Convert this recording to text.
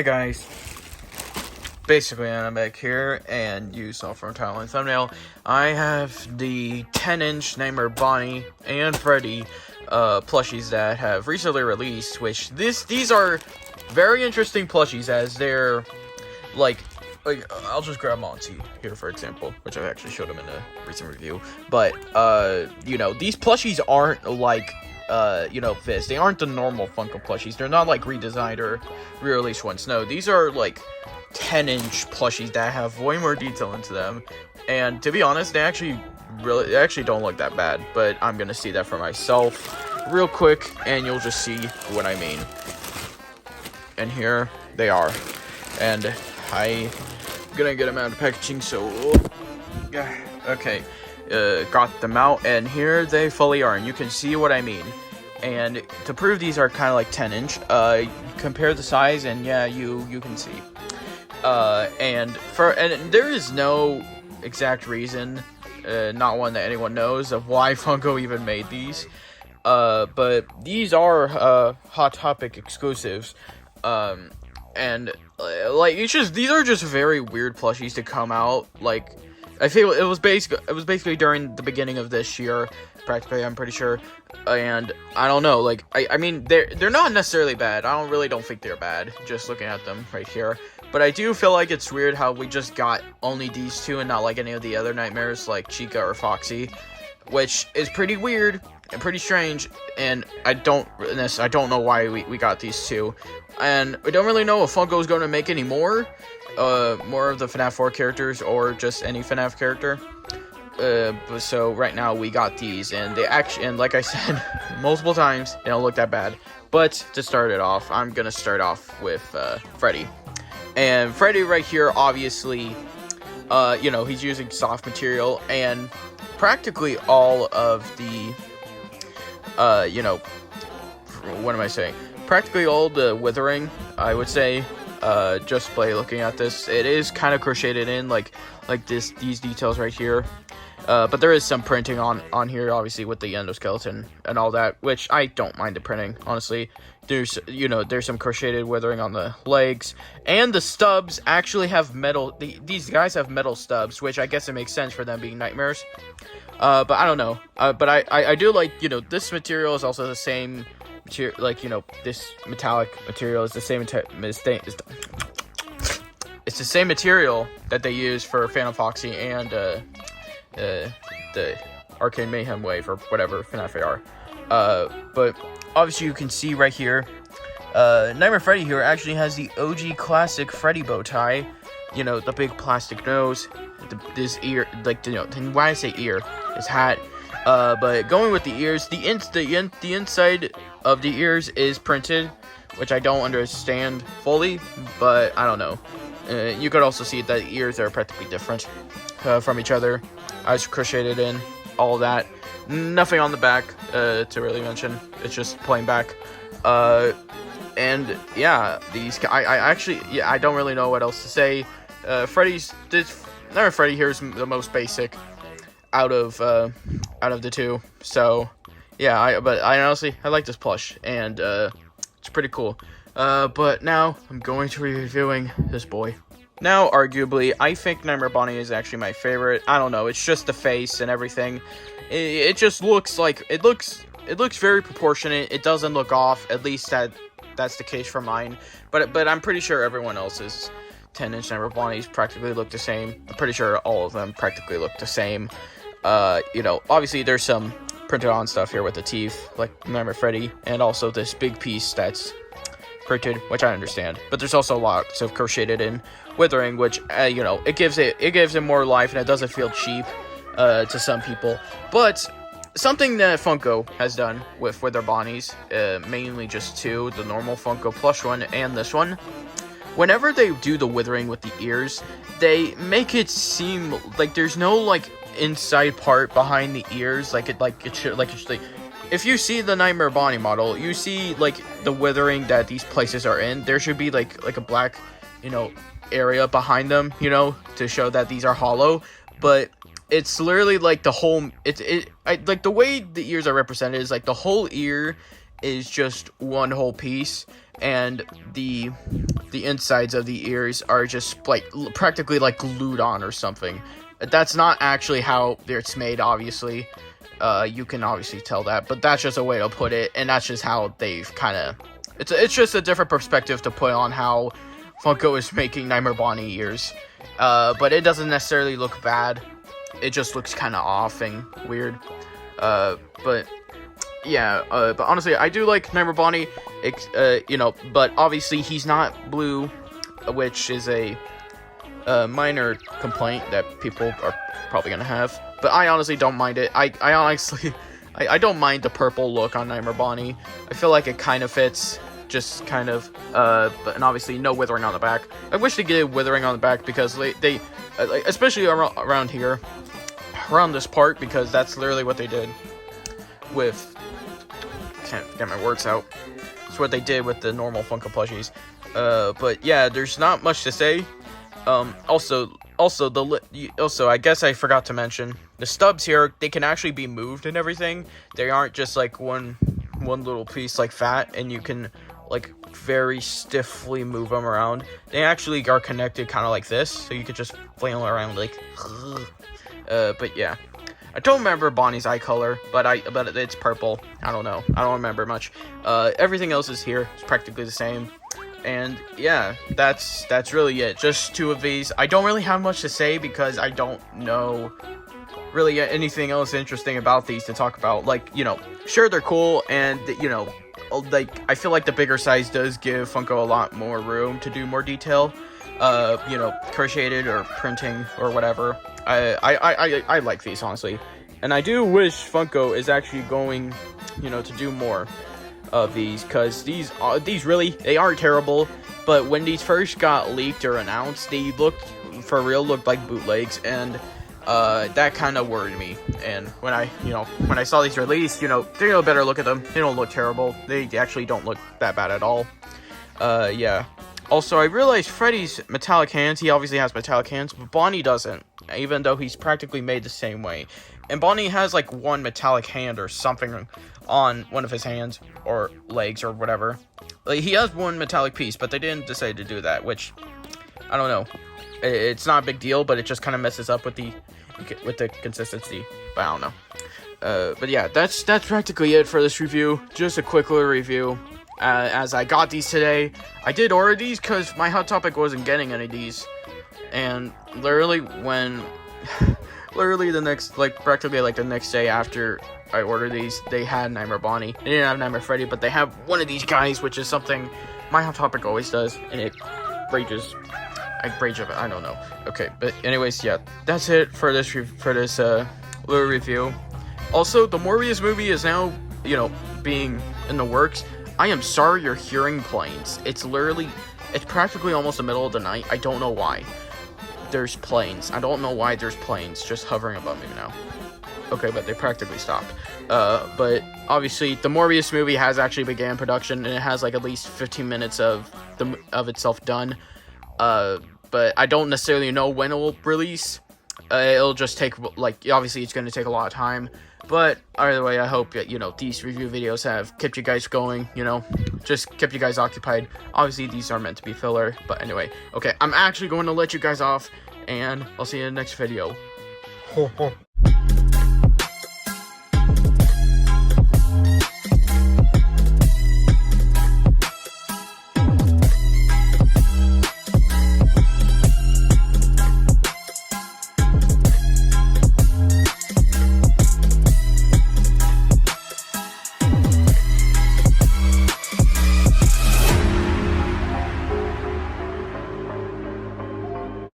Hey guys, basically I'm back here, and you saw from title and thumbnail, I have the 10-inch Nightmare Bonnie and Freddy plushies that have recently released, which these are very interesting plushies, as they're like I'll just grab Monty here for example, which I actually showed him in a recent review. But these plushies aren't like this. They aren't the normal Funko plushies. They're not like redesigned or re-released ones. No, these are like 10-inch plushies that have way more detail into them. And to be honest, they actually don't look that bad. But I'm gonna see that for myself real quick, and you'll just see what I mean. And here they are. And I'm gonna get them out of packaging. So okay. Got them out, and here they fully are, and you can see what I mean. And to prove these are kind of like 10-inch, compare the size, and yeah, you can see. And there is no exact reason, not one that anyone knows, of why Funko even made these. But these are Hot Topic exclusives. And these are just very weird plushies to come out. Like, I feel it was basically during the beginning of this year, practically, I'm pretty sure. And I don't know, like I mean they're not necessarily bad. I don't think they're bad, just looking at them right here. But I do feel like it's weird how we just got only these two and not like any of the other nightmares like Chica or Foxy, which is pretty weird and pretty strange. And I don't know why we got these two. And we don't really know if Funko is going to make any more of the FNAF 4 characters, or just any FNAF character. So right now we got these, and and like I said multiple times, they don't look that bad. But to start it off, I'm gonna start off with Freddy. And Freddy right here, obviously, he's using soft material, and practically all of the, what am I saying? Practically all the withering, I would say, just by looking at this, it is kind of crocheted in, like these details right here. But there is some printing on here, obviously, with the endoskeleton and all that, which I don't mind the printing, honestly. There's some crocheted withering on the legs, and the stubs actually have metal. These guys have metal stubs, which I guess it makes sense for them being nightmares. But I don't know. But I do like, this material is also the same material, like, this metallic material is the same. It's the same material that they use for Phantom Foxy and the Arcade Mayhem wave, or whatever FNAF they are. But obviously you can see right here, Nightmare Freddy here actually has the OG classic Freddy bow tie. The big plastic nose, this ear, why I say ear, his hat. But going with the ears, the inside of the ears is printed, which I don't understand fully, but I don't know. You could also see that the ears are practically different from each other. Eyes crocheted in, all that. Nothing on the back to really mention. It's just plain back. And yeah, I don't really know what else to say. Nightmare Freddy here is the most basic out of the two. So yeah, but I honestly like this plush, and it's pretty cool. But now I'm going to be reviewing this boy. Now, arguably, I think Nightmare Bonnie is actually my favorite. I don't know, it's just the face and everything. It just looks like, it looks very proportionate. It doesn't look off, at least that's the case for mine. But I'm pretty sure everyone else's 10-inch Nightmare Bonnies practically look the same. I'm pretty sure all of them practically look the same. Obviously there's some printed on stuff here with the teeth, like Nightmare Freddy, and also this big piece that's printed, which I understand. But there's also lots of crocheted in withering, which it gives it more life, and it doesn't feel cheap to some people. But something that Funko has done with their Bonnies, mainly just two, the normal Funko plush one and this one, whenever they do the withering with the ears, they make it seem like there's no like inside part behind the ears, like it should. If you see the Nightmare Bonnie model, you see like the withering that these places are in. There should be like a black, area behind them, to show that these are hollow. But it's literally like the whole. Like the way the ears are represented is like the whole ear is just one whole piece, and the insides of the ears are just like practically like glued on or something. That's not actually how it's made, obviously. You can obviously tell that, but that's just a way to put it, and that's just how they've kind of... It's just a different perspective to put on how Funko is making Nightmare Bonnie ears. But it doesn't necessarily look bad. It just looks kind of off and weird. But yeah, but honestly, I do like Nightmare Bonnie, you know, but obviously he's not blue, which is a minor complaint that people are probably gonna have. But I honestly don't mind it. I honestly, I don't mind the purple look on Nightmare Bonnie. I feel like it kind of fits, just kind of, and obviously no withering on the back. I wish they did withering on the back, because they especially around here, around this part, because that's literally what they did with, can't get my words out. It's what they did with the normal Funko plushies. But yeah, there's not much to say. Also, I guess I forgot to mention, the stubs here, they can actually be moved and everything. They aren't just like one little piece like that, and you can like very stiffly move them around. They actually are connected kind of like this, so you could just flail around like but yeah, I don't remember Bonnie's eye color, but it's purple. I don't know, I don't remember much. Everything else is here, it's practically the same. And yeah, that's really it. Just two of these. I don't really have much to say, because I don't know really anything else interesting about these to talk about. Like, you know, sure, they're cool, and you know, like, I feel like the bigger size does give Funko a lot more room to do more detail, you know, crocheted or printing or whatever. I like these, honestly, and I do wish Funko is actually going, you know, to do more of these, because these really, they aren't terrible, but when these first got leaked or announced, they looked like bootlegs, and that kind of worried me. And when I saw these released, you know, take a better look at them. They don't look terrible. They actually don't look that bad at all. Yeah. Also, I realized Freddy's metallic hands, he obviously has metallic hands, but Bonnie doesn't, even though he's practically made the same way. And Bonnie has like one metallic hand or something on one of his hands or legs or whatever. Like, he has one metallic piece, but they didn't decide to do that, which, I don't know. It's not a big deal, but it just kind of messes up with the consistency. But I don't know. But yeah, that's practically it for this review. Just a quick little review. As I got these today, I did order these because my Hot Topic wasn't getting any of these, and literally the next, practically the next day after I ordered these, they had Nightmare Bonnie. They didn't have Nightmare Freddy, but they have one of these guys, which is something my Hot Topic always does, and it rages. I rage of it. I don't know. Okay, but anyways, yeah, that's it for this little review. Also, the Morbius movie is now, you know, being in the works. I am sorry you're hearing planes. It's practically almost the middle of the night. I don't know why there's planes. I don't know why there's planes just hovering above me now. Okay, but they practically stopped. But obviously, the Morbius movie has actually began production, and it has like at least 15 minutes of itself done. But I don't necessarily know when it will release. It'll just take, obviously it's going to take a lot of time. But either way, I hope that, you know, these review videos have kept you guys going, you know, just kept you guys occupied. Obviously, these are meant to be filler, but anyway. Okay, I'm actually going to let you guys off, and I'll see you in the next video.